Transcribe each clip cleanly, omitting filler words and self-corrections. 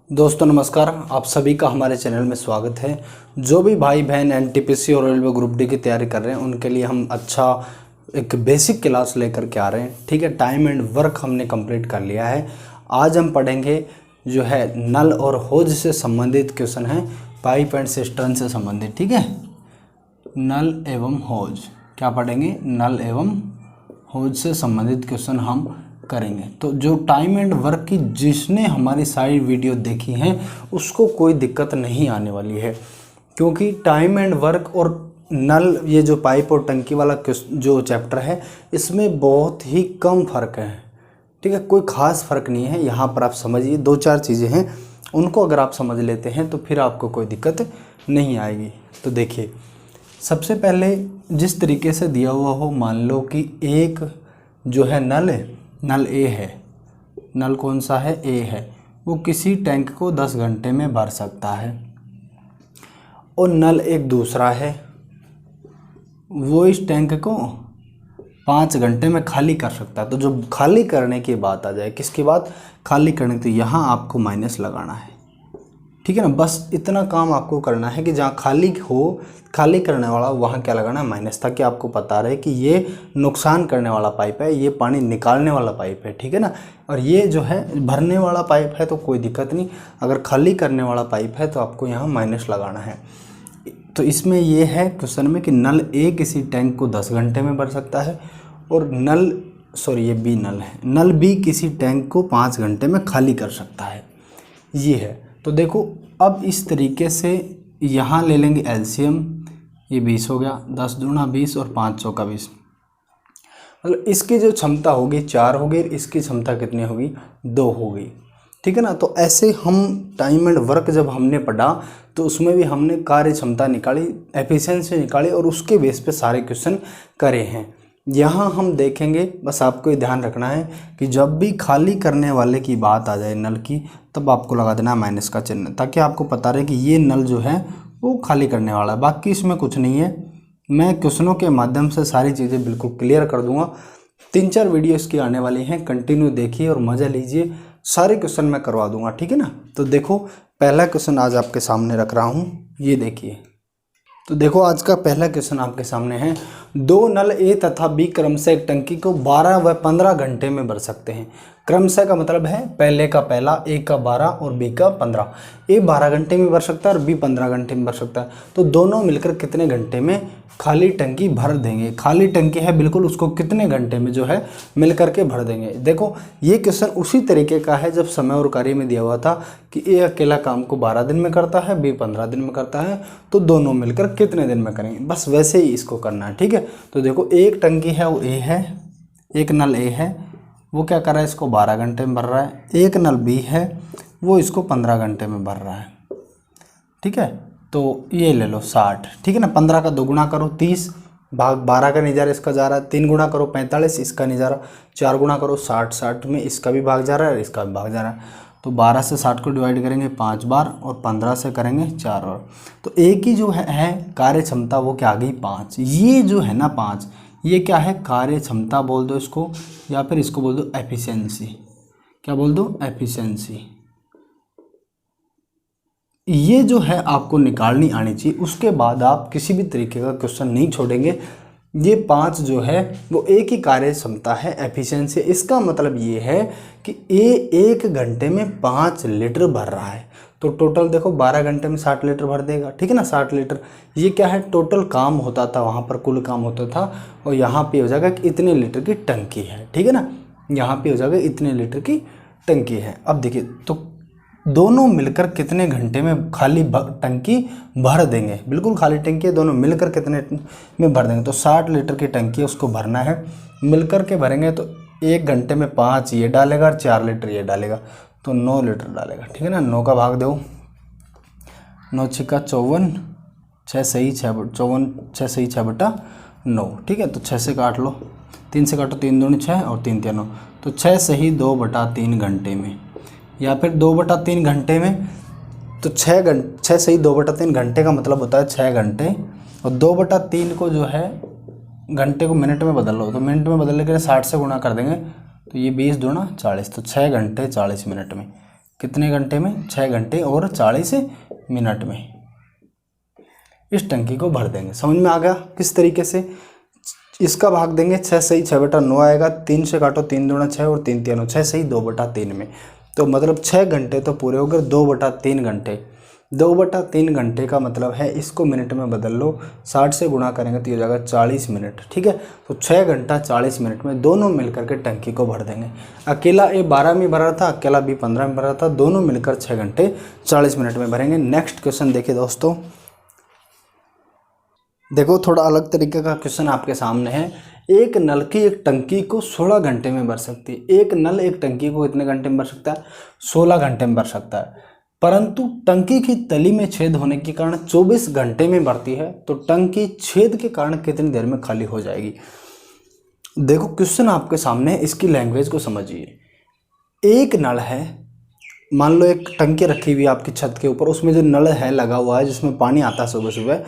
दोस्तों नमस्कार, आप सभी का हमारे चैनल में स्वागत है। जो भी भाई बहन एनटीपीसी और रेलवे ग्रुप डी की तैयारी कर रहे हैं उनके लिए हम अच्छा एक बेसिक क्लास लेकर के आ रहे हैं। ठीक है, टाइम एंड वर्क हमने कंप्लीट कर लिया है। आज हम पढ़ेंगे जो है नल और होज से संबंधित क्वेश्चन है, पाइप एंड सिस्टर्न से संबंधित। ठीक है, नल एवं होज क्या पढ़ेंगे, नल एवं होज से संबंधित क्वेश्चन हम करेंगे। तो जो टाइम एंड वर्क की जिसने हमारी सारी वीडियो देखी हैं उसको कोई दिक्कत नहीं आने वाली है, क्योंकि टाइम एंड वर्क और नल ये जो पाइप और टंकी वाला जो चैप्टर है इसमें बहुत ही कम फर्क है। ठीक है, कोई ख़ास फर्क नहीं है। यहाँ पर आप समझिए दो चार चीज़ें हैं, उनको अगर आप समझ लेते हैं तो फिर आपको कोई दिक्कत नहीं आएगी। तो देखिए, सबसे पहले जिस तरीके से दिया हुआ हो, मान लो कि एक जो है नल ए है, नल कौन सा है, ए है, वो किसी टैंक को 10 घंटे में भर सकता है। और नल एक दूसरा है, वो इस टैंक को 5 घंटे में खाली कर सकता है। तो जो खाली करने की बात आ जाए, किसकी बात, खाली करने, तो यहाँ आपको माइनस लगाना है। ठीक है ना, बस इतना काम आपको करना है कि जहाँ खाली हो, खाली करने वाला वहाँ क्या लगाना है, माइनस, ताकि आपको पता रहे कि ये नुकसान करने वाला पाइप है, ये पानी निकालने वाला पाइप है। ठीक है ना, और ये जो है भरने वाला पाइप है तो कोई दिक्कत नहीं, अगर खाली करने वाला पाइप है तो आपको यहाँ माइनस लगाना है। तो इसमें ये है क्वेश्चन में कि नल ए किसी टैंक को 10 घंटे में भर सकता है और ये बी नल है, नल बी किसी टैंक को 5 घंटे में खाली कर सकता है, ये है। तो देखो, अब इस तरीके से यहाँ ले लेंगे एलसीएम, ये 20 हो गया, 10 दूना 20 और 5 चौका 20, मतलब इसकी जो क्षमता होगी 4 होगी, इसकी क्षमता कितनी होगी, 2 होगी। ठीक है ना, तो ऐसे हम टाइम एंड वर्क जब हमने पढ़ा तो उसमें भी हमने कार्य क्षमता निकाली, एफिशिएंसी निकाली और उसके बेस पे सारे क्वेश्चन करे हैं। यहाँ हम देखेंगे, बस आपको ये ध्यान रखना है कि जब भी खाली करने वाले की बात आ जाए नल की, तब आपको लगा देना है माइनस का चिन्ह, ताकि आपको पता रहे कि ये नल जो है वो खाली करने वाला है। बाकी इसमें कुछ नहीं है, मैं क्वेश्चनों के माध्यम से सारी चीज़ें बिल्कुल क्लियर कर दूंगा। 3-4 वीडियो इसकी आने वाली हैं, कंटिन्यू देखिए और मज़ा लीजिए, सारे क्वेश्चन मैं करवा दूंगा। ठीक है ना, तो देखो पहला क्वेश्चन आज आपके सामने रख रहा हूँ, ये देखिए। तो देखो आज का पहला क्वेश्चन आपके सामने है, 2 नल ए तथा बी क्रमशः एक टंकी को 12 व 15 घंटे में भर सकते हैं। क्रमशः का मतलब है पहले का पहला, ए का 12 और बी का 15। ए 12 घंटे में भर सकता है और बी 15 घंटे में भर सकता है। तो दोनों मिलकर कितने घंटे में खाली टंकी भर देंगे, खाली टंकी है बिल्कुल, उसको कितने घंटे में जो है मिल करके भर देंगे। देखो ये क्वेश्चन उसी तरीके का है जब समय और कार्य में दिया हुआ था कि ए अकेला काम को 12 दिन में करता है, बी 15 दिन में करता है, तो दोनों मिलकर कितने दिन में करेंगे, बस वैसे ही इसको करना है। ठीक है, तो देखो एक टंकी है वो ए है, एक नल ए है, वो क्या कर रहा है, इसको 12 घंटे में भर रहा है। एक नल बी है, वो इसको 15 घंटे में भर रहा है। ठीक है, तो ये ले लो 60। ठीक है ना, 15 का 2 गुना करो 30, भाग 12 का नहीं जा रहा, इसका जा रहा है, 3 गुना करो 45, इसका नहीं जा रहा, 4 गुना करो 60, 60 में इसका भी भाग जा रहा है और इसका भी भाग जा रहा है। तो 12 से 60 को डिवाइड करेंगे 5 बार और 15 से करेंगे 4 बार। तो एक ही जो है कार्य क्षमता वो क्या आ गई, 5। ये जो है ना 5, ये क्या है, कार्य क्षमता बोल दो इसको, या फिर इसको बोल दो एफिशिएंसी। क्या बोल दो, एफिशिएंसी। ये जो है आपको निकालनी आनी चाहिए, उसके बाद आप किसी भी तरीके का क्वेश्चन नहीं छोड़ेंगे। ये 5 जो है वो एक ही कार्य क्षमता है, एफिशिएंसी। इसका मतलब ये है कि ए 1 घंटे में 5 लीटर भर रहा है, तो टोटल देखो 12 घंटे में 60 लीटर भर देगा। ठीक है ना, 60 लीटर, ये क्या है, टोटल काम होता था वहाँ पर, कुल काम होता था, और यहाँ पे हो जाएगा कि इतने लीटर की टंकी है। ठीक है ना, यहाँ पे हो जाएगा इतने लीटर की टंकी है। अब देखिए, तो दोनों मिलकर कितने घंटे में खाली टंकी भर देंगे, बिल्कुल खाली टंकी है, दोनों मिलकर कितने में भर देंगे। तो 60 लीटर की टंकी है, उसको भरना है, मिलकर के भरेंगे तो 1 घंटे में 5 ये डालेगा और 4 लीटर ये डालेगा, तो 9 लीटर डालेगा। ठीक है ना, 9 का भाग दो, 9 छिक्का 54, 6 सही 6 54, 6 सही 6 बटा 9। ठीक है, तो 6 से काट लो, 3 से काटो, 3 दूनी 6 और 3 3 9, तो 6 सही 2/3 घंटे में, या फिर 2/3 घंटे में। तो 6 सही 2/3 घंटे का मतलब होता है 6 घंटे, और 2/3 को जो है घंटे को मिनट में बदल लो, तो मिनट में बदलने के लिए 60 से गुणा कर देंगे, तो ये 20 दूना 40, तो 6 घंटे 40 मिनट में कितने घंटे में? 6 घंटे और 40 मिनट में इस टंकी को भर देंगे। समझ में आ गया किस तरीके से? इसका भाग देंगे 6 सही 6/9 आएगा, 3 से काटो 3 दूना 6 और 3 तीनों 6 सही 2/3 में। तो मतलब 6 घंटे तो पूरे हो गए, 2/3 घंटे। 2/3 घंटे का मतलब है, इसको मिनट में बदल लो, 60 से गुणा करेंगे तो ये हो जाएगा 40 मिनट। ठीक है, तो 6 घंटा 40 मिनट में दोनों मिलकर के टंकी को भर देंगे। अकेला ए 12 में भर रहा था, अकेला बी 15 में भर रहा था, दोनों मिलकर 6 घंटे 40 मिनट में भरेंगे। नेक्स्ट क्वेश्चन देखिए दोस्तों, देखो थोड़ा अलग तरीके का क्वेश्चन आपके सामने है। एक नल की एक टंकी को 16 घंटे में भर सकती है। एक नल एक टंकी को कितने घंटे में भर सकता है? 16 घंटे में भर सकता है, परंतु टंकी की तली में छेद होने के कारण 24 घंटे में भरती है, तो टंकी छेद के कारण कितनी देर में खाली हो जाएगी? देखो क्वेश्चन आपके सामने है, इसकी लैंग्वेज को समझिए। एक नल है, मान लो एक टंकी रखी हुई है आपकी छत के ऊपर, उसमें जो नल है लगा हुआ है जिसमें पानी आता है सुबह सुबह,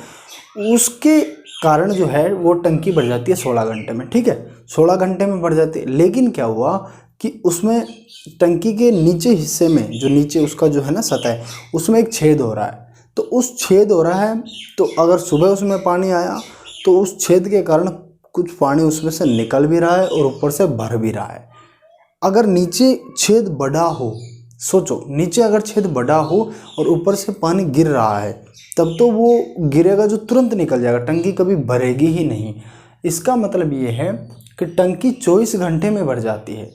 उसके कारण जो है वो टंकी भर जाती है 16 घंटे में। ठीक है, 16 घंटे में भर जाती है। लेकिन क्या हुआ कि उसमें टंकी के नीचे हिस्से में, जो नीचे उसका जो है ना सतह, उसमें एक छेद हो रहा है। तो उस छेद हो रहा है, तो अगर सुबह उसमें पानी आया तो उस छेद के कारण कुछ पानी उसमें से निकल भी रहा है और ऊपर से भर भी रहा है। अगर नीचे छेद बड़ा हो, सोचो नीचे अगर छेद बड़ा हो और ऊपर से पानी गिर रहा है, तब तो वो गिरेगा जो तुरंत निकल जाएगा, टंकी कभी भरेगी ही नहीं। इसका मतलब ये है कि टंकी 24 घंटे में भर जाती है।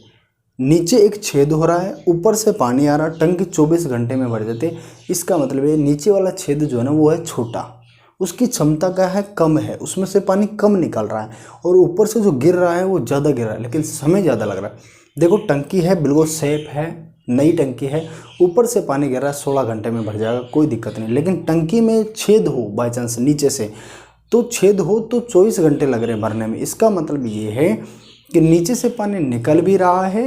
नीचे एक छेद हो रहा है, ऊपर से पानी आ रहा है, टंकी 24 घंटे में भर जाती है। इसका मतलब ये नीचे वाला छेद जो है ना वो है छोटा, उसकी क्षमता क्या है? कम है, उसमें से पानी कम निकल रहा है, और ऊपर से जो गिर रहा है वो ज़्यादा गिर रहा है, लेकिन समय ज़्यादा लग रहा है। देखो टंकी है, बिल्कुल सेफ है, नई टंकी है, ऊपर से पानी गिर रहा है, 16 घंटे में भर जाएगा, कोई दिक्कत नहीं। लेकिन टंकी में छेद हो बाई चांस नीचे से, तो छेद हो तो 24 घंटे लग रहे हैं भरने में। इसका मतलब ये है कि नीचे से पानी निकल भी रहा है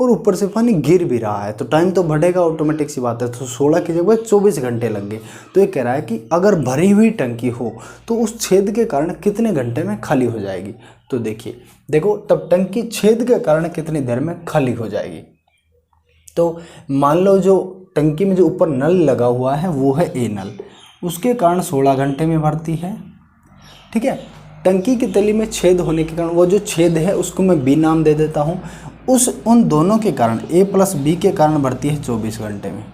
और ऊपर से पानी गिर भी रहा है, तो टाइम तो बढ़ेगा, ऑटोमेटिक सी बात है। तो 16 की जगह 24 घंटे लग गए। तो ये कह रहा है कि अगर भरी हुई टंकी हो तो उस छेद के कारण कितने घंटे में खाली हो जाएगी? तो देखिए, देखो तब टंकी छेद के कारण कितनी देर में खाली हो जाएगी? तो मान लो जो टंकी में जो ऊपर नल लगा हुआ है वो है ए नल, उसके कारण 16 घंटे में भरती है। ठीक है, टंकी की तली में छेद होने के कारण, वो जो छेद है उसको मैं बी नाम दे देता हूँ, उन दोनों के कारण ए प्लस बी के कारण भरती है 24 घंटे में।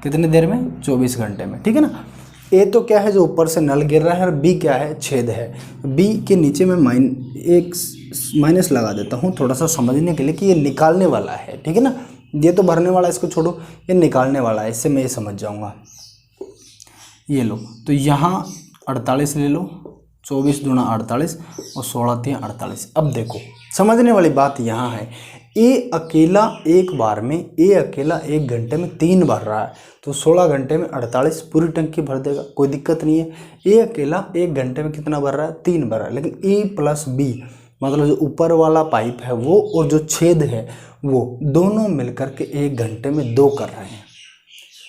कितनी देर में? 24 घंटे में। ठीक है ना, ए तो क्या है जो ऊपर से नल गिर रहा है, और बी क्या है? छेद है। बी के नीचे मैं एक माइनस लगा देता हूँ थोड़ा सा समझने के लिए कि ये निकालने वाला है। ठीक है ना, ये तो भरने वाला है, इसको छोड़ो, ये निकालने वाला है, इससे मैं ये समझ जाऊँगा। ये लो, तो यहाँ 48 ले लो, 24 दूना 48 और 16 3 48। अब देखो समझने वाली बात यहाँ है, ए अकेला एक बार में, ए अकेला 1 घंटे में 3 भर रहा है, तो 16 घंटे में 48 पूरी टंकी भर देगा, कोई दिक्कत नहीं है। ए अकेला 1 घंटे में कितना भर रहा है? 3 भर रहा है। लेकिन ए प्लस बी मतलब जो ऊपर वाला पाइप है वो और जो छेद है वो दोनों मिलकर के 1 घंटे में 2 कर रहे हैं।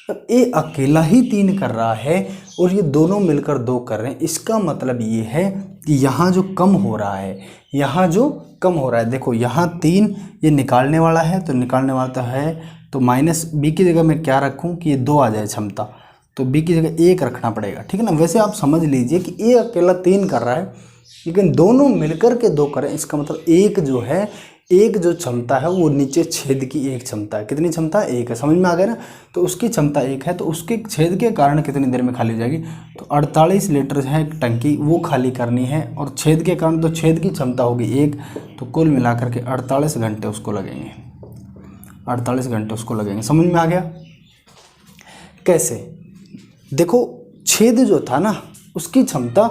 अब ए अकेला ही 3 कर रहा है और ये दोनों मिलकर 2 कर रहे हैं। इसका मतलब ये है कि यहाँ जो कम हो रहा है, यहाँ जो कम हो रहा है, देखो यहाँ 3 ये निकालने वाला है, तो निकालने वाला तो है, तो माइनस बी की जगह मैं क्या रखूँ कि ये 2 आ जाए क्षमता, तो बी की जगह 1 रखना पड़ेगा। ठीक है ना, वैसे आप समझ लीजिए कि ए अकेला 3 कर रहा है, लेकिन दोनों मिलकर के 2 करें। इसका मतलब एक जो है, एक जो क्षमता है वो नीचे छेद की एक क्षमता है। कितनी क्षमता है? 1 है। समझ में आ गया ना, तो उसकी क्षमता 1 है, तो उसके छेद के कारण कितनी देर में खाली हो जाएगी? तो 48 लीटर है एक टंकी, वो खाली करनी है, और छेद के कारण तो छेद की क्षमता होगी 1, तो कुल मिलाकर के 48 घंटे उसको लगेंगे। 48 घंटे उसको लगेंगे। समझ में आ गया कैसे? देखो छेद जो था ना उसकी क्षमता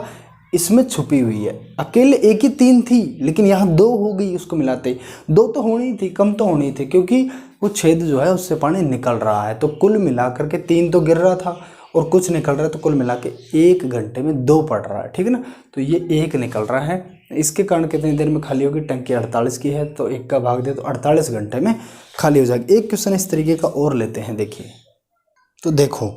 इसमें छुपी हुई है, अकेले एक ही 3 थी, लेकिन यहाँ 2 हो गई उसको मिलाते ही। 2 तो होनी थी, कम तो होनी थी, क्योंकि वो छेद जो है उससे पानी निकल रहा है, तो कुल मिलाकर के 3 तो गिर रहा था और कुछ निकल रहा है, तो कुल मिला के 1 घंटे में 2 पड़ रहा है। ठीक है ना, तो ये 1 निकल रहा है, इसके कारण कितनी देर में खाली होगी? टंकी 48 की है, तो 1 का भाग दे तो 48 घंटे में खाली हो जाएगी। एक क्वेश्चन इस तरीके का और लेते हैं, देखिए। तो देखो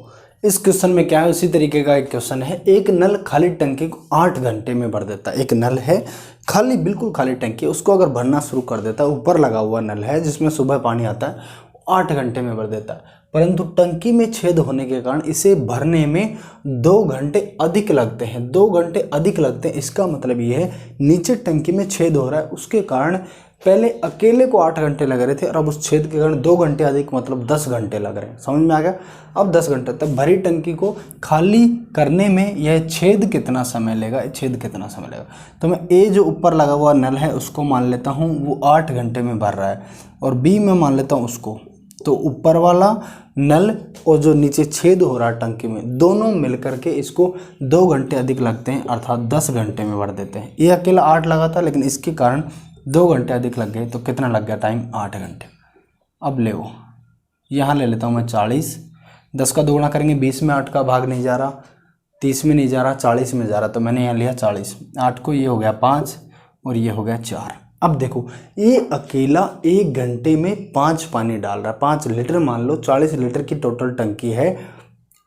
इस क्वेश्चन में क्या है, उसी तरीके का एक क्वेश्चन है। एक नल खाली टंकी को 8 घंटे में भर देता है। एक नल है खाली, बिल्कुल खाली टंकी, उसको अगर भरना शुरू कर देता है, ऊपर लगा हुआ नल है जिसमें सुबह पानी आता है, 8 घंटे में भर देता है। परंतु टंकी में छेद होने के कारण इसे भरने में 2 घंटे अधिक लगते हैं। 2 घंटे अधिक लगते हैं, इसका मतलब ये है नीचे टंकी में छेद हो रहा है, उसके कारण पहले अकेले को 8 घंटे लग रहे थे और अब उस छेद के कारण 2 घंटे अधिक मतलब 10 घंटे लग रहे हैं। समझ में आ गया? अब 10 घंटे तक भरी टंकी को खाली करने में यह छेद कितना समय लेगा, छेद कितना समय लेगा। तो मैं ए जो ऊपर लगा हुआ नल है उसको मान लेता हूँ वो 8 घंटे में भर रहा है, और बी में मान लेता हूँ उसको। तो ऊपर वाला नल और जो नीचे छेद हो रहा है टंकी में, दोनों मिलकर के इसको 2 घंटे अधिक लगते हैं, अर्थात 10 घंटे में भर देते हैं। ये अकेला 8 लगा था, लेकिन इसके कारण 2 घंटे अधिक लग गए, तो कितना लग गया टाइम? 8 घंटे। अब ले वो यहाँ ले लेता हूँ मैं 40, 10 का दोगुना करेंगे 20 में, 8 का भाग नहीं जा रहा, 30 में नहीं जा रहा, 40 में जा रहा, तो मैंने यहाँ लिया 40। 8 को ये हो गया 5 और ये हो गया 4। अब देखो ये अकेला 1 घंटे में 5 पानी डाल रहा है, 5 लीटर, मान लो 40 लीटर की टोटल टंकी है,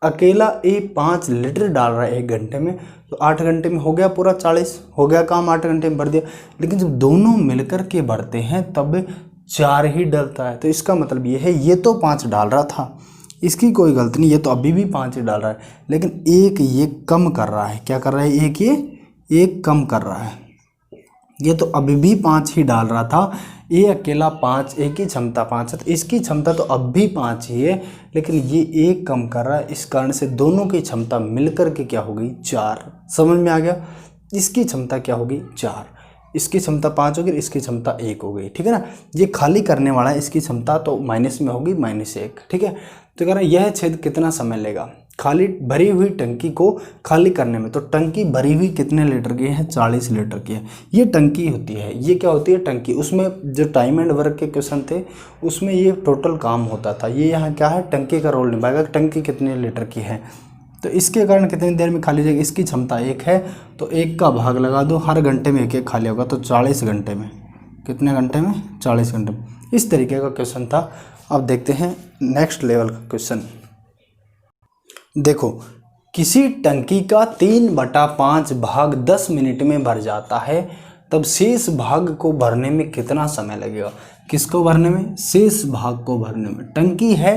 अकेला ये 5 लीटर डाल रहा है 1 घंटे में, तो 8 घंटे में हो गया पूरा 40, हो गया काम, 8 घंटे में भर दिया। लेकिन जब दोनों मिलकर के भरते हैं तब 4 ही डलता है, तो इसका मतलब ये है ये तो 5 डाल रहा था, इसकी कोई गलती नहीं, ये तो अभी भी 5 ही डाल रहा है, लेकिन एक ये कम कर रहा है। क्या कर रहा है? एक कम कर रहा है। ये तो अभी भी 5 ही डाल रहा था, ये अकेला 5, एक ही क्षमता 5 है, तो इसकी क्षमता तो अब भी 5 ही है, लेकिन ये एक कम कर रहा है, इस कारण से दोनों की क्षमता मिलकर के क्या हो गई? 4। समझ में आ गया? इसकी क्षमता क्या होगी? 4, इसकी क्षमता 5 होगी, इसकी क्षमता 1 हो गई, ठीक है ना। ये खाली करने वाला है, इसकी क्षमता तो माइनस में होगी, -1, ठीक है। तो कह रहा है यह छेद कितना समय लेगा खाली भरी हुई टंकी को खाली करने में। तो टंकी भरी हुई कितने लीटर की है? 40 लीटर की है। ये टंकी होती है, ये क्या होती है? टंकी। उसमें जो टाइम एंड वर्क के क्वेश्चन थे उसमें ये टोटल काम होता था, ये यहाँ क्या है? टंकी का रोल निभाएगा। टंकी कितने लीटर की है, तो इसके कारण कितनी देर में खाली हो जाएगी? इसकी क्षमता 1 है, तो 1 का भाग लगा दो, हर घंटे में 1 खाली होगा, तो 40 घंटे में। कितने घंटे में? 40 घंटे में। इस तरीके का क्वेश्चन था। अब देखते हैं नेक्स्ट लेवल का क्वेश्चन। देखो, किसी टंकी का 3/5 भाग 10 मिनट में भर जाता है, तब शेष भाग को भरने में कितना समय लगेगा? किसको भरने में? शेष भाग को भरने में। टंकी है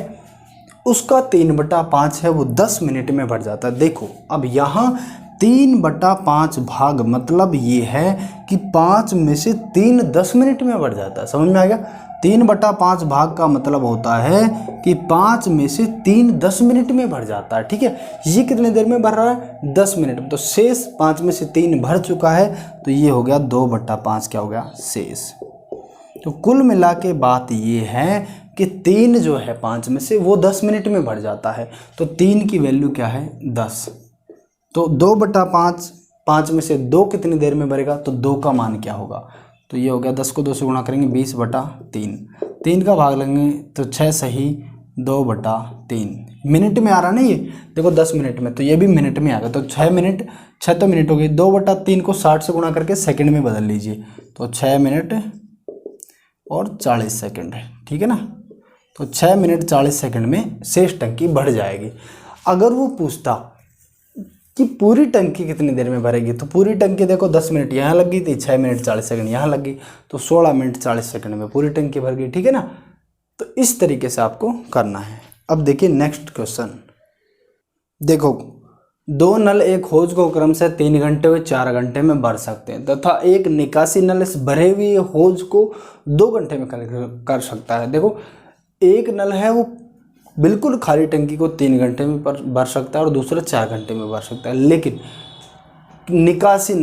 उसका 3/5 है, वो 10 मिनट में भर जाता है। देखो अब यहाँ 3/5 भाग मतलब ये है कि 5 में से 3 10 मिनट में भर जाता है। समझ में आ गया? 3/5 भाग का मतलब होता है कि 5 में से 3 10 मिनट में भर जाता है, ठीक है। ये कितने देर में भर रहा है? 10 मिनट में। तो शेष 5 में से 3 भर चुका है, तो ये हो गया 2/5 क्या हो गया? शेष। तो कुल मिला के बात ये है कि 3 जो है 5 में से वो 10 मिनट में भर जाता है, तो 3 की वैल्यू क्या है? 10। तो 2/5, 5 में से 2 कितनी देर में भरेगा? तो 2 का मान क्या होगा? तो ये हो गया 10 को 2 से गुणा करेंगे 20/3, 3 का भाग लेंगे तो 6 सही 2/3। मिनट में आ रहा ना ये, देखो 10 मिनट में, तो ये भी मिनट में आ गया। तो 6 मिनट, 6 तो मिनट हो गई, 2/3 को 60 से गुणा करके सेकंड में बदल लीजिए, तो 6 मिनट और 40 सेकंड है, ठीक है ना। तो 6 मिनट 40 सेकंड में शेष टंकी भर जाएगी। अगर वो पूछता कि पूरी टंकी कितनी देर में भरेगी, तो पूरी टंकी देखो 10 मिनट यहाँ लग गई थी, 6 मिनट 40 सेकंड यहाँ लग गई, तो 16 मिनट 40 सेकंड में पूरी टंकी भर गई, ठीक है ना। तो इस तरीके से आपको करना है। अब देखिए नेक्स्ट क्वेश्चन। देखो, 2 नल एक होज को क्रम से 3 घंटे व 4 घंटे में भर सकते हैं, तथा एक निकासी नल इस भरे हुए होज को 2 घंटे में कर सकता है। देखो, एक नल है वो बिल्कुल खाली टंकी को 3 घंटे में भर सकता है और दूसरा 4 घंटे में भर सकता है, लेकिन निकासी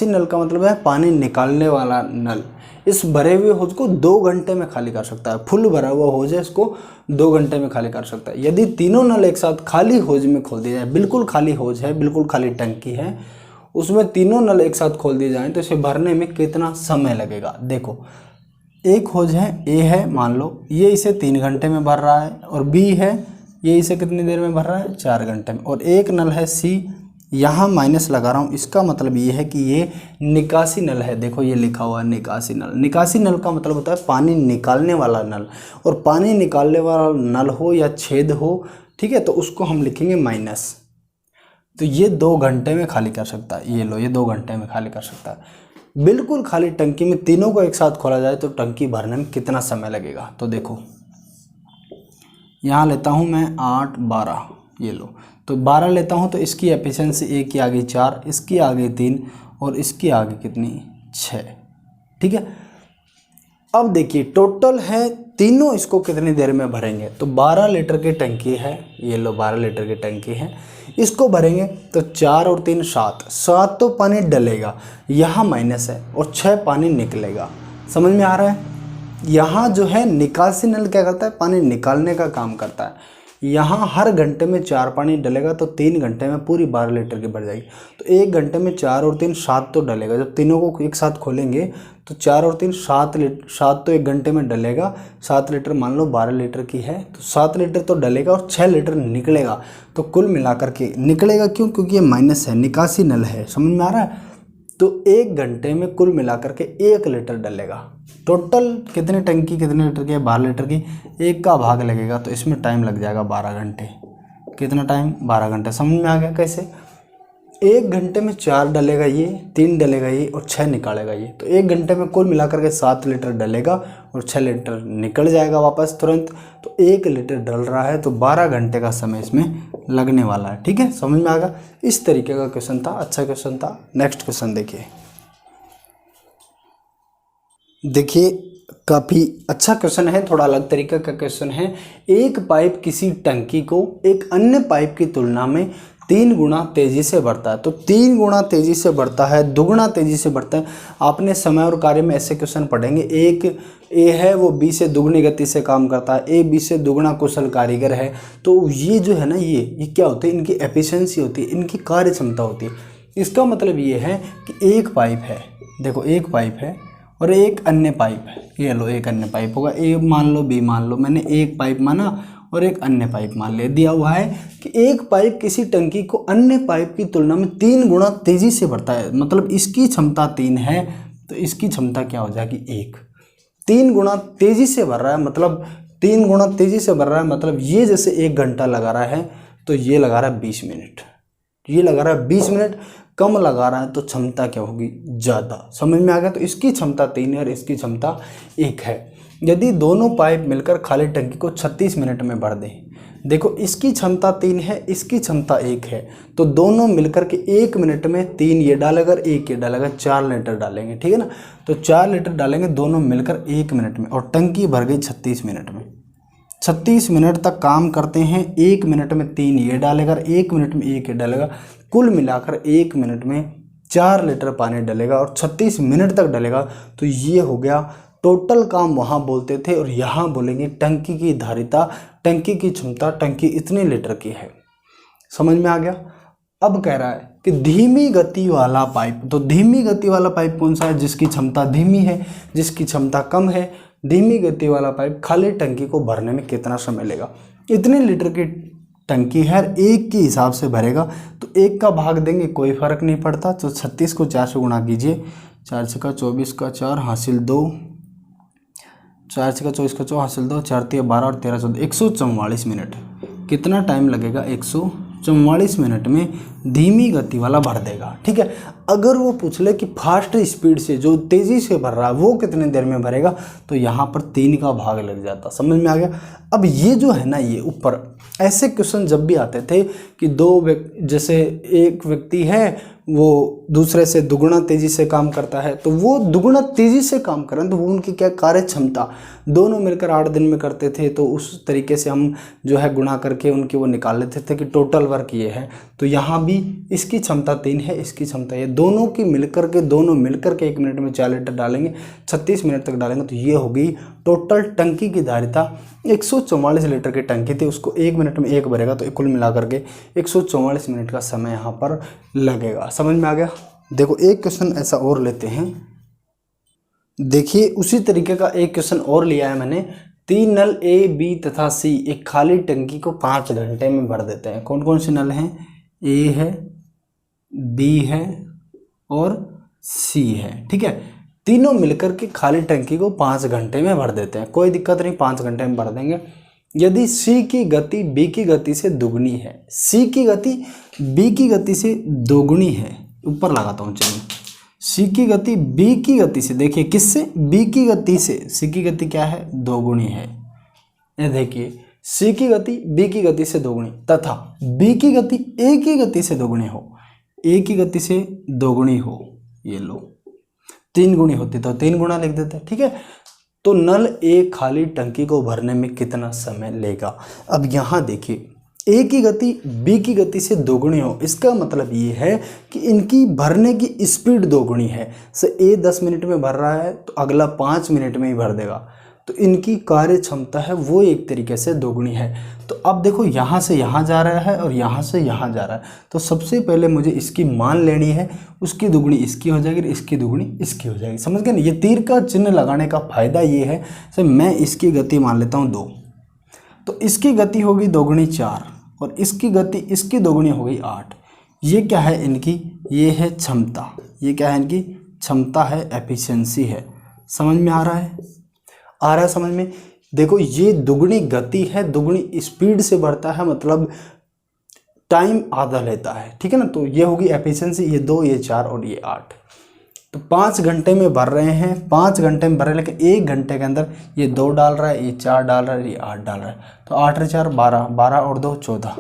नल का मतलब है पानी निकालने वाला नल, इस भरे हुए होज को 2 घंटे में खाली कर सकता है। फुल भरा हुआ होज है, इसको 2 घंटे में खाली कर सकता है। यदि तीनों नल एक साथ खाली होज में खोल दिए जाए, बिल्कुल खाली होज है, बिल्कुल खाली टंकी है, उसमें तीनों नल एक साथ खोल दिए जाएँ तो इसे भरने में कितना समय लगेगा? देखो, एक होज है, ए है मान लो, ये इसे 3 घंटे में भर रहा है, और बी है, ये इसे कितनी देर में भर रहा है? 4 घंटे में। और एक नल है सी, यहाँ माइनस लगा रहा हूँ, इसका मतलब ये है कि ये निकासी नल है। देखो ये लिखा हुआ है निकासी नल। निकासी नल का मतलब होता है पानी निकालने वाला नल, और पानी निकालने वाला नल हो या छेद हो, ठीक है, तो उसको हम लिखेंगे माइनस। तो ये 2 घंटे में खाली कर सकता है, ये लो, ये 2 घंटे में खाली कर सकता है। बिल्कुल खाली टंकी में तीनों को एक साथ खोला जाए तो टंकी भरने में कितना समय लगेगा? तो देखो, यहाँ लेता हूँ मैं 8 12, ये लो, तो 12 लेता हूँ तो इसकी एफिशिएंसी एक की आ गई 4, इसकी आ गई 3 और इसकी आ गई कितनी 6। ठीक है, अब देखिए टोटल है तीनों, इसको कितनी देर में भरेंगे, तो 12 लीटर की टंकी है, ये लो 12 लीटर की टंकी है, इसको भरेंगे तो 4 और 3 7, 7 तो पानी डलेगा, यहाँ माइनस है, और 6 पानी निकलेगा। समझ में आ रहा है? यहाँ जो है निकासी नल क्या करता है, पानी निकालने का काम करता है। यहाँ हर घंटे में 4 पानी डलेगा तो 3 घंटे में पूरी 12 लीटर की भर जाएगी। तो 1 घंटे में 4 और 3 7 तो डलेगा, जब तीनों को एक साथ खोलेंगे तो 4 और 3 7 लीटर, 7 तो 1 घंटे में डलेगा, 7 लीटर मान लो 12 लीटर की है तो 7 लीटर तो डलेगा और 6 लीटर निकलेगा। तो कुल मिलाकर के निकलेगा क्यों, क्योंकि ये माइनस है, निकासी नल है। समझ में आ रहा है? तो 1 घंटे में कुल मिलाकर के 1 लीटर डलेगा। टोटल कितनी टंकी कितने लीटर की है, 12 लीटर की, 1 का भाग लगेगा तो इसमें टाइम लग जाएगा 12 घंटे। कितना टाइम, 12 घंटे। समझ में आ गया कैसे? 1 घंटे में 4 डलेगा ये, 3 डलेगा ये और 6 निकालेगा ये, तो 1 घंटे में कुल मिलाकर के 7 लीटर डलेगा और 6 लीटर निकल जाएगा वापस तुरंत। तो 1 लीटर डल रहा है तो 12 घंटे का समय इसमें लगने वाला है। ठीक है, समझ में आ गया? इस तरीके का क्वेश्चन था, अच्छा क्वेश्चन था। नेक्स्ट क्वेश्चन देखिए, देखिए काफ़ी अच्छा क्वेश्चन है, थोड़ा अलग तरीके का क्वेश्चन है। एक पाइप किसी टंकी को एक अन्य पाइप की तुलना में 3 गुना तेज़ी से बढ़ता है। तो 3 गुना तेज़ी से बढ़ता है, दुगुना तेज़ी से बढ़ता है। आपने समय और कार्य में ऐसे क्वेश्चन पढ़ेंगे। एक ए है वो बी से दुगनी गति से काम करता है, ए बी से दुगना कुशल कारीगर है। तो ये जो है ना, ये क्या होती है, इनकी एफिशिएंसी होती है, इनकी कार्य क्षमता होती है। इसका मतलब ये है कि एक पाइप है, देखो एक पाइप है और एक अन्य पाइप है, ये लो एक अन्य पाइप होगा, ए मान लो बी मान लो, मैंने एक पाइप माना और एक अन्य पाइप मान ले दिया हुआ है कि एक पाइप किसी टंकी को अन्य पाइप की तुलना में 3 गुना तेजी से बढ़ता है। मतलब इसकी क्षमता 3 है तो इसकी क्षमता क्या हो जाएगी 1। 3 गुना तेजी से बढ़ रहा है, मतलब 3 गुना तेजी से बढ़ रहा है, मतलब ये जैसे 1 घंटा लगा रहा है तो ये लगा रहा है 20 मिनट, ये लगा रहा है 20 मिनट, कम लगा रहा है तो क्षमता क्या होगी, ज़्यादा। समझ में आ गया? तो इसकी क्षमता 3 है और इसकी क्षमता 1 है। यदि दोनों पाइप मिलकर खाली टंकी को 36 मिनट में भर दें, देखो इसकी क्षमता 3 है, इसकी क्षमता 1 है, तो दोनों मिलकर के 1 मिनट में 3 ये डालेगा, 1 ये डालेगा, 4 लीटर डालेंगे। ठीक है ना? तो 4 लीटर डालेंगे दोनों मिलकर 1 मिनट में, और टंकी भर गई 36 मिनट में। 36 मिनट तक काम करते हैं, 1 मिनट में 3 ये डालेगा, 1 मिनट में 1 ये डालेगा, कुल मिलाकर 1 मिनट में 4 लीटर पानी डलेगा और 36 मिनट तक डलेगा। तो ये हो गया टोटल काम, वहाँ बोलते थे और यहाँ बोलेंगे टंकी की धारिता, टंकी की क्षमता, टंकी इतने लीटर की है। समझ में आ गया? अब कह रहा है कि धीमी गति वाला पाइप, तो धीमी गति वाला पाइप कौन सा है, जिसकी क्षमता धीमी है, जिसकी क्षमता कम है। धीमी गति वाला पाइप खाली टंकी को भरने में कितना समय लेगा, इतने लीटर की टंकी है, 1 के हिसाब से भरेगा तो 1 का भाग देंगे, कोई फर्क नहीं पड़ता। तो 36 को 4 से गुणा कीजिए, 4 छक्का 24 का 4 हासिल 2, 4 छक्का 24 का 4 हासिल 2, 4 तिया 12 और 13 14, 144 मिनट। कितना टाइम लगेगा, 144 मिनट में धीमी गति वाला भर देगा। ठीक है, अगर वो पूछ ले कि फास्ट स्पीड से जो तेज़ी से भर रहा है वो कितने देर में भरेगा, तो यहाँ पर 3 का भाग लग जाता। समझ में आ गया? अब ये जो है ना, ये ऊपर ऐसे क्वेश्चन जब भी आते थे कि जैसे एक व्यक्ति है वो दूसरे से दुगुना तेज़ी से काम करता है, तो वो दुगुना तेज़ी से काम करें तो वो उनकी क्या कार्य क्षमता, दोनों मिलकर 8 दिन में करते थे, तो उस तरीके से हम जो है गुणा करके उनकी वो निकाल लेते थे कि टोटल वर्क ये है। तो यहाँ भी इसकी क्षमता 3 है, इसकी क्षमता ये, दोनों मिलकर के 1 मिनट में 4 लीटर डालेंगे, 36 मिनट तक डालेंगे, तो ये होगी टोटल टंकी की धारिता। 144 लीटर की टंकी थी, उसको 1 मिनट में 1 भरेगा तो कुल मिलाकर के 144 मिनट का समय यहाँ पर लगेगा। समझ में आ गया? देखो एक क्वेश्चन ऐसा और लेते हैं, देखिए उसी तरीके का एक क्वेश्चन और लिया है मैंने। 3 नल ए बी तथा सी एक खाली टंकी को 5 घंटे में भर देते हैं। कौन कौन से नल हैं, ए है, बी है और सी है। ठीक है, तीनों मिलकर के खाली टंकी को 5 घंटे में भर देते हैं, कोई दिक्कत नहीं, 5 घंटे में भर देंगे। यदि सी की गति बी की गति से दुगनी है, सी की गति बी की गति से दोगुनी है, ऊपर लगाता हूँ, चलिए, सी की गति बी की गति से, देखिए किससे, बी की गति से, सी की गति क्या है, दोगुनी है। ये देखिए सी की गति बी की गति से दोगुनी तथा बी की गति ए की गति से दोगुनी हो, ए की गति से दोगुनी हो, ये लो 3 गुनी होती तो 3 गुना लिख देते, ठीक है। तो नल ए खाली टंकी को भरने में कितना समय लेगा। अब यहाँ देखिए ए की गति बी की गति से दोगुनी हो, इसका मतलब ये है कि इनकी भरने की स्पीड दोगुनी है। से ए 10 मिनट में भर रहा है तो अगला 5 मिनट में ही भर देगा, तो इनकी कार्य क्षमता है वो एक तरीके से दोगुनी है। तो अब देखो यहाँ से यहाँ जा रहा है और यहाँ से यहाँ जा रहा है, तो सबसे पहले मुझे इसकी मान लेनी है, उसकी दुगुनी इसकी हो जाएगी, इसकी दुगुनी इसकी हो जाएगी। समझ गए ना। ये तीर का चिन्ह लगाने का फायदा ये है, से मैं इसकी गति मान लेता हूँ 2, तो इसकी गति होगी दोगुनी 4 और इसकी गति इसकी दोगुनी हो गई 8। ये क्या है इनकी, ये है क्षमता, ये क्या है इनकी क्षमता है, एफिशिएंसी है। समझ में आ रहा है, आ रहा है समझ में। देखो ये दुगुनी गति है, दुगुनी स्पीड से बढ़ता है, मतलब टाइम आधा लेता है, ठीक है ना। तो ये होगी एफिशिएंसी, ये 2 ये 4 और ये 8। तो 5 घंटे में भर रहे हैं, 5 घंटे में भर रहे हैं, लेकिन 1 घंटे के अंदर ये 2 डाल रहा है, ये 4 डाल रहा है, ये 8 डाल रहा है। तो 8 और 4 12, 12 और 2 14,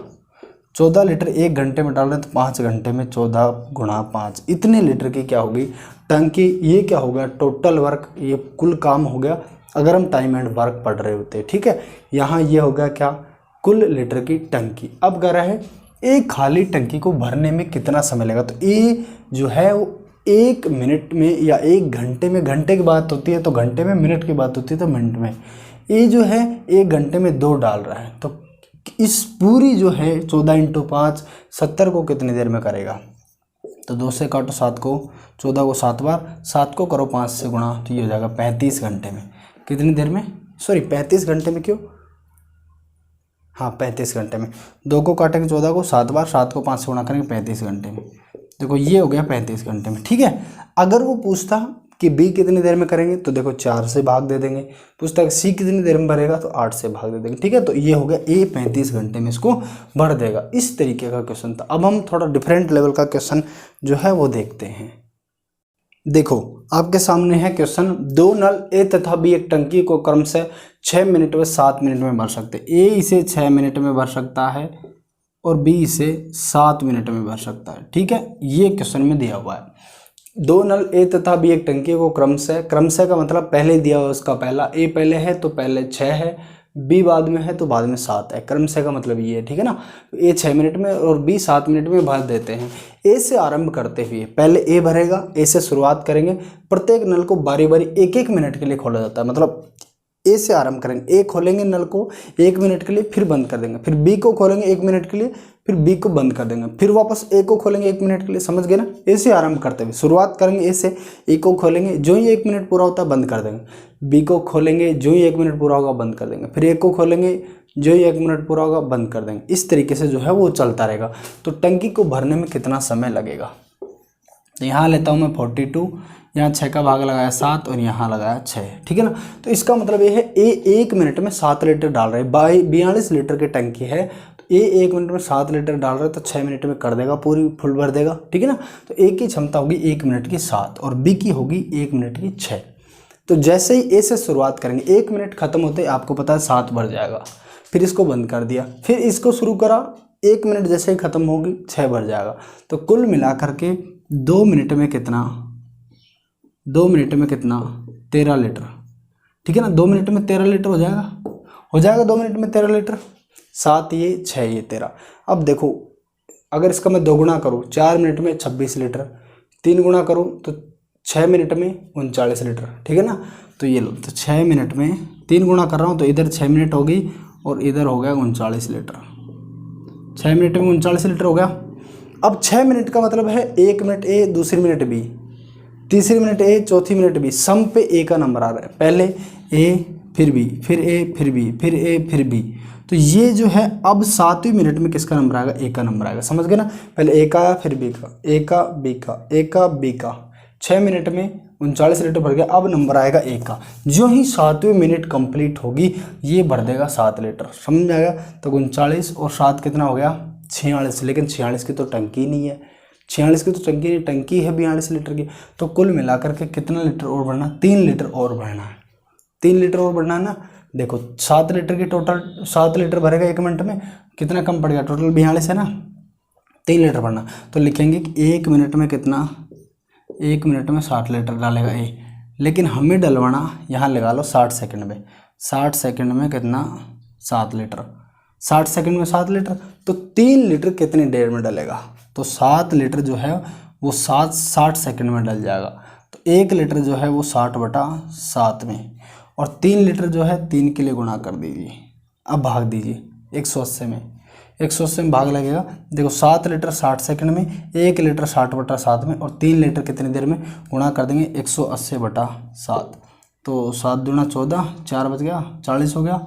14 लीटर 1 घंटे में डाल रहे हैं, तो 5 घंटे में 14 गुणा 5, इतने लीटर की क्या होगी टंकी। ये क्या होगा टोटल वर्क, ये कुल काम हो गया अगर हम टाइम एंड वर्क पढ़ रहे होते, ठीक है। यहाँ ये हो गया क्या, कुल लीटर की टंकी। अब कह रहा है एक खाली टंकी को भरने में कितना समय लगेगा। तो ये जो है वो 1 मिनट में या 1 घंटे में, घंटे की बात होती है तो घंटे में, मिनट की बात होती है तो मिनट में। ये जो है 1 घंटे में 2 डाल रहा है, तो इस पूरी जो है 14 × 5 70 को कितनी देर में करेगा। तो 2 से काटो 7 को, 14 को 7 बार, 7 को करो 5 से गुणा, तो ये हो जाएगा 35 घंटे में। कितनी देर में, सॉरी 35 घंटे में, क्यों, हाँ 35 घंटे में। 2 को काटेंगे 14 को 7 बार, 7 को 5 से गुणा करेंगे 35 घंटे में। देखो ये हो गया 35 घंटे में, ठीक है। अगर वो पूछता कि बी कितनी देर में करेंगे, तो देखो 4 से भाग दे देंगे। पूछता है सी कितनी देर में भरेगा, तो 8 से भाग दे देंगे, ठीक है। तो ये हो गया ए 35 घंटे में इसको भर देगा। इस तरीके का क्वेश्चन था। अब हम थोड़ा डिफरेंट लेवल का क्वेश्चन जो है वो देखते हैं। देखो आपके सामने है क्वेश्चन, 2 नल ए तथा बी एक टंकी को क्रम से 6 मिनट व 7 मिनट में भर सकते हैं। ए इसे 6 मिनट में भर सकता है और बी इसे 7 मिनट में भर सकता है, ठीक है। ये क्वेश्चन में दिया हुआ है। 2 नल ए तथा बी एक टंकी को क्रम से का मतलब पहले दिया हुआ उसका पहला, ए पहले है तो पहले 6 है, बी बाद में है तो बाद में 7 है। क्रम से का मतलब ये है, ठीक है ना। ए 6 मिनट में और बी 7 मिनट में भर देते हैं। ए से आरंभ करते हुए पहले ए भरेगा, ए से शुरुआत करेंगे। प्रत्येक नल को बारी बारी 1-1 मिनट के लिए खोला जाता है, मतलब ए से आरंभ करेंगे, ए खोलेंगे नल को 1 मिनट के लिए, फिर बंद कर देंगे, फिर बी को खोलेंगे 1 मिनट के लिए, फिर बी को बंद कर देंगे, फिर वापस ए को खोलेंगे 1 मिनट के लिए। समझ गए ना। ए से आरंभ करते हुए शुरुआत करेंगे ए से, ए को खोलेंगे, जो ही 1 मिनट पूरा होता है बंद कर देंगे, बी को खोलेंगे, जो ही 1 मिनट पूरा होगा बंद कर देंगे, फिर ए को खोलेंगे, जो ही 1 मिनट पूरा होगा बंद कर देंगे। इस तरीके से जो है वो चलता रहेगा। तो टंकी को भरने में कितना समय लगेगा। तो यहाँ लेता हूँ मैं 42, यहाँ 6 का भाग लगाया 7 और यहाँ लगाया 6, ठीक है ना। तो इसका मतलब ये है ए 1 मिनट में 7 लीटर डाल रहे हैं, 42 लीटर की टंकी है, तो ए 1 मिनट में 7 लीटर डाल रहे हैं, तो 6 मिनट में कर देगा, पूरी फुल भर देगा, ठीक है ना। तो ए की क्षमता होगी 1 मिनट की 7 और बी की होगी 1 मिनट की 6। तो जैसे ही ए से शुरुआत करेंगे, 1 मिनट खत्म होते ही आपको पता है 7 भर जाएगा, फिर इसको बंद कर दिया, फिर इसको शुरू करा, 1 मिनट जैसे ही खत्म होगी 6 भर जाएगा। तो कुल मिलाकर के 2 मिनट में कितना, 2 मिनट में कितना 13 लीटर, ठीक है ना। 2 मिनट में 13 लीटर हो जाएगा 2 मिनट में 13 लीटर। 7 ये 6 ये 13। अब देखो अगर इसका मैं 2 गुना करूँ, 4 मिनट में 26 लीटर, 3 गुना करूँ तो 6 मिनट में 39 लीटर, ठीक है ना। तो ये लो, तो 6 मिनट में 3 गुना कर रहा हूँ तो इधर 6 मिनट हो गई और इधर हो गया 39 लीटर। 6 मिनट में 39 लीटर हो गया। अब 6 मिनट का मतलब है 1 मिनट ए, दूसरी मिनट बी, तीसरी मिनट ए, चौथी मिनट बी, सम पे ए का नंबर आ रहा है। पहले ए फिर बी, फिर ए फिर बी, फिर ए फिर बी। तो ये जो है अब 7वीं मिनट में किसका नंबर आएगा, ए का नंबर आएगा। समझ गए ना। पहले ए का फिर बी का, ए का बी का, ए का बी का। 6 मिनट में 39 लीटर भर गया। अब नंबर आएगा ए का। जो ही 7वीं मिनट कंप्लीट होगी ये भर देगा 7 लीटर। समझ आएगा। तो 39 और 7 कितना हो गया 46। लेकिन 46 की तो टंकी नहीं है, 46 की तो टंकी नहीं, टंकी है 42 लीटर की। तो कुल मिलाकर के कितना लीटर और बढ़ना, 3 लीटर और बढ़ना है। 3 लीटर और बढ़ना है ना। देखो 7 लीटर की टोटल, 7 लीटर भरेगा 1 मिनट में, कितना कम पड़ गया, टोटल 42 है ना, 3 लीटर भरना। तो लिखेंगे कि 1 मिनट में कितना, 1 मिनट में 60 लीटर डालेगा ए। लेकिन हमें डलवाना यहाँ लगा लो 60 सेकंड में, 60 सेकंड में कितना, 7 लीटर, 60 सेकंड में 7 लीटर, तो 3 लीटर कितनी देर में डलेगा, तो 7 लीटर जो है वो 60 सेकंड में डल जाएगा। तो 1 लीटर जो है वो 60/7 में, और 3 लीटर जो है 3 के लिए गुणा कर दीजिए। अब भाग दीजिए 180 में, 180 में भाग लगेगा। देखो 7 लीटर 60 सेकंड में, 1 लीटर 60/7 में, और 3 लीटर कितनी देर में, गुणा कर देंगे 180/7। तो 7 दूना 14, 4 बच गया, 40 हो गया,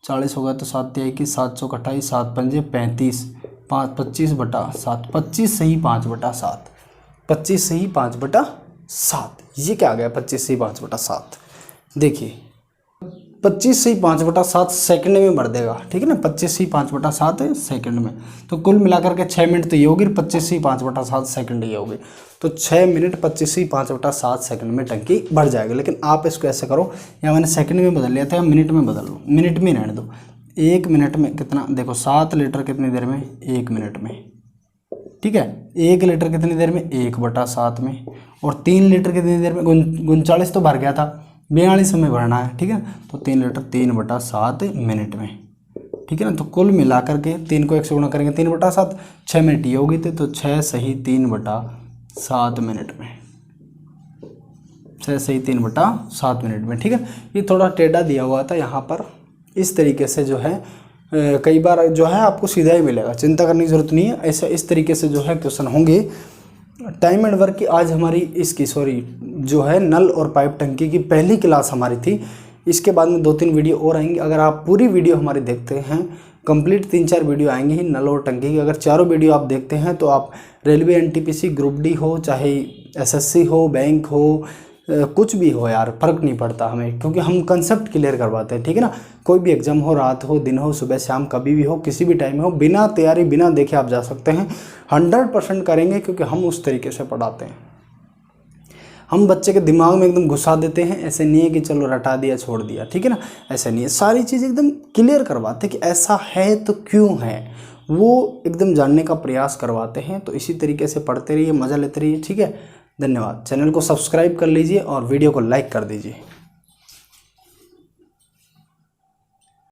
40 हो गया तो 7 तिया 21, 7 चौक 28, 7 पंजे 35, 5 25/7, 25 सही 5/7, 25 सही 5/7। ये क्या आ गया 25 सही 5/7। देखिए 25 सही 5/7 सेकंड में भर देगा, ठीक है ना, 25 सही 5/7 सेकंड में। तो कुल मिलाकर के 6 मिनट तो ये होगी, 25 सही 5/7 सेकंड ये होगी। तो 6 मिनट 25 सही 5/7 सेकंड में टंकी भर जाएगी। लेकिन आप इसको ऐसे करो, या मैंने सेकंड में बदल लिया था, या मिनट में बदल लो, मिनट में रहने दो। 1 मिनट में कितना, देखो 7 लीटर कितनी देर में, 1 मिनट में, ठीक है। 1 लीटर कितनी देर में, 1/7 में, और 3 लीटर कितनी देर में, 39 तो भर गया था, 42 में भरना है, ठीक है। तो 3 लीटर 3/7 मिनट में, ठीक है ना। तो कुल मिलाकर के 3 को 1 से गुणा करेंगे 3/7, 6 मिनट ये होगी तो 6 सही 3/7 मिनट में, 6 सही 3/7 मिनट में, ठीक है। ये थोड़ा टेढ़ा दिया हुआ था यहाँ पर, इस तरीके से जो है कई बार जो है आपको सीधा ही मिलेगा, चिंता करने की ज़रूरत नहीं है। ऐसा इस तरीके से जो है क्वेश्चन होंगे। टाइम एंड वर्क की आज हमारी इसकी जो है नल और पाइप टंकी की पहली क्लास हमारी थी। इसके बाद में 2-3 वीडियो और आएंगी। अगर आप पूरी वीडियो हमारी देखते हैं, कंप्लीट 3-4 वीडियो आएंगी ही नल और टंकी की। अगर चारों वीडियो आप देखते हैं तो आप रेलवे एनटीपीसी ग्रुप डी हो, चाहे एसएससी हो, बैंक हो, कुछ भी हो यार, फ़र्क नहीं पड़ता हमें, क्योंकि हम कंसेप्ट क्लियर करवाते हैं, ठीक है ना। कोई भी एग्जाम हो, रात हो, दिन हो, सुबह शाम, कभी भी हो, किसी भी टाइम हो, बिना तैयारी बिना देखे आप जा सकते हैं। 100% करेंगे, क्योंकि हम उस तरीके से पढ़ाते हैं। हम बच्चे के दिमाग में एकदम घुसा देते हैं। ऐसे नहीं है कि चलो रटा दिया छोड़ दिया, ठीक है ना, ऐसे नहीं है। सारी चीज़ एकदम क्लियर करवाते हैं कि ऐसा है तो क्यों है, वो एकदम जानने का प्रयास करवाते हैं। तो इसी तरीके से पढ़ते रहिए, मज़ा लेते रहिए, ठीक है। धन्यवाद। चैनल को सब्सक्राइब कर लीजिए और वीडियो को लाइक कर दीजिए।